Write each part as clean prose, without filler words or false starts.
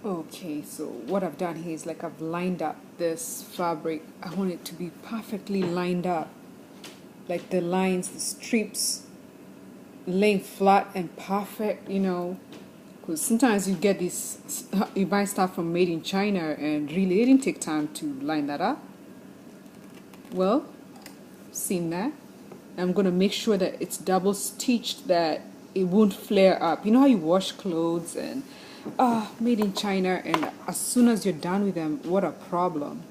Okay, so what I've done here is like I've lined up this fabric. I want it to be perfectly lined up, like the lines, the strips laying flat and perfect, because sometimes you get this, you buy stuff from made in China and really it didn't take time to line that up. Well, seen that. I'm going to make sure that it's double stitched, that it won't flare up. You know how you wash clothes and made in China, and as soon as you're done with them, what a problem.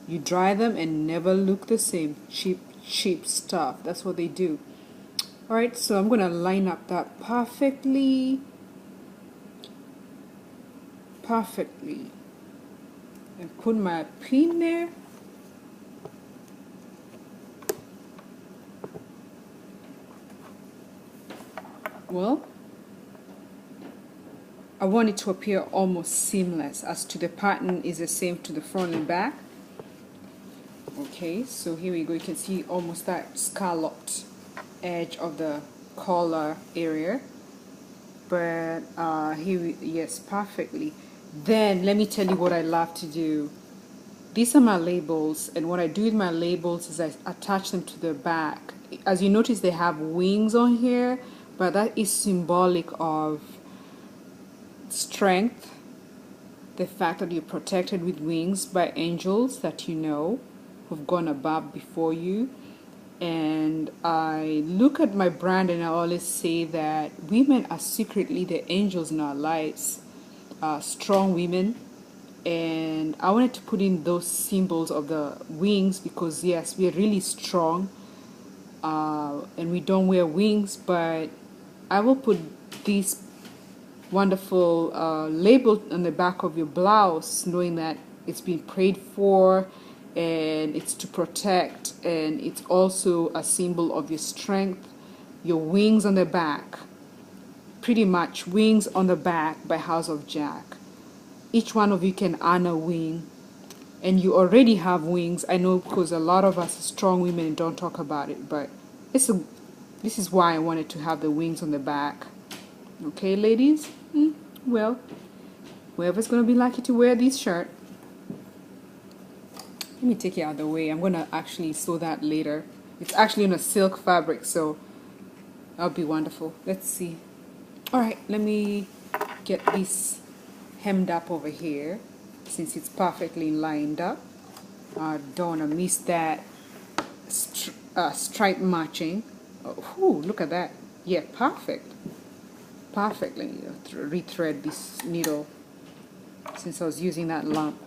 You dry them and never look the same. Cheap stuff. That's what they do. Alright, so I'm going to line up that perfectly, and put my pin there. Well, I want it to appear almost seamless, as to the pattern is the same to the front and back. Okay, so here we go. You can see almost that scalloped edge of the collar area, but yes, perfectly. Then let me tell you what I love to do. These are my labels, and what I do with my labels is I attach them to the back. As you notice, they have wings on here, but that is symbolic of strength, the fact that you're protected with wings by angels that you know who've gone above before you. And I look at my brand and I always say that women are secretly the angels in our lives, strong women. And I wanted to put in those symbols of the wings because yes, we are really strong, and we don't wear wings, but I will put these wonderful label on the back of your blouse, knowing that it's been prayed for and it's to protect, and it's also a symbol of your strength. Your wings on the back, pretty much wings on the back by House of jAQ. Each one of you can earn a wing, and you already have wings. I know, because a lot of us strong women don't talk about it, but this is why I wanted to have the wings on the back. Okay, ladies? Well, whoever's going to be lucky to wear this shirt. Let me take it out of the way. I'm going to actually sew that later. It's actually on a silk fabric, so that'll be wonderful. Let's see. Alright, let me get this hemmed up over here, since it's perfectly lined up. I don't want to miss that stripe matching. Oh, look at that. Yeah, perfect. Perfect. Let me rethread this needle since I was using that lump.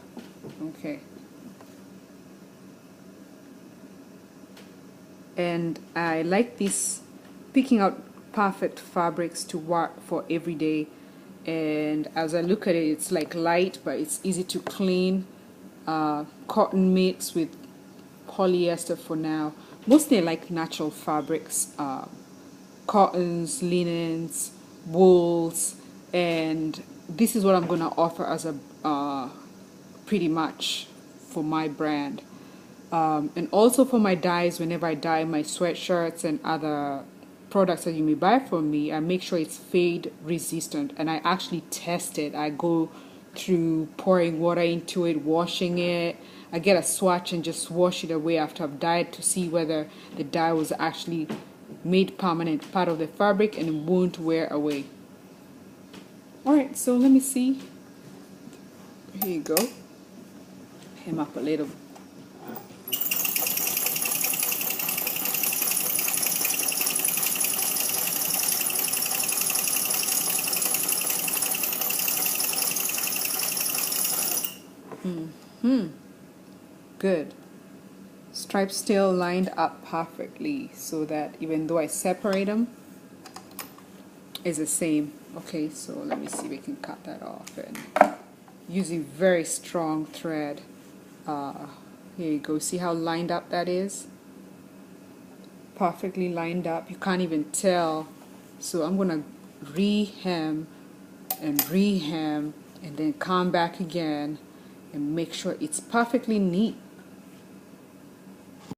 Okay. And I like this, picking out perfect fabrics to work for every day. And as I look at it, it's like light, but it's easy to clean. Cotton mix with polyester for now. Mostly I like natural fabrics, cottons, linens, wools, and this is what I'm going to offer as a pretty much for my brand. And also for my dyes, whenever I dye my sweatshirts and other products that you may buy from me, I make sure it's fade resistant, and I actually test it. I go through pouring water into it, washing it. I get a swatch and just wash it away after I've dyed to see whether the dye was actually made permanent part of the fabric and it won't wear away. Alright, so let me see. Here you go. Hem up a little. Good. Stripes still lined up perfectly, so that even though I separate them, it's the same. Okay, so let me see if we can cut that off, and using very strong thread. Here you go. See how lined up that is? Perfectly lined up. You can't even tell. So I'm gonna rehem and then come back again and make sure it's perfectly neat.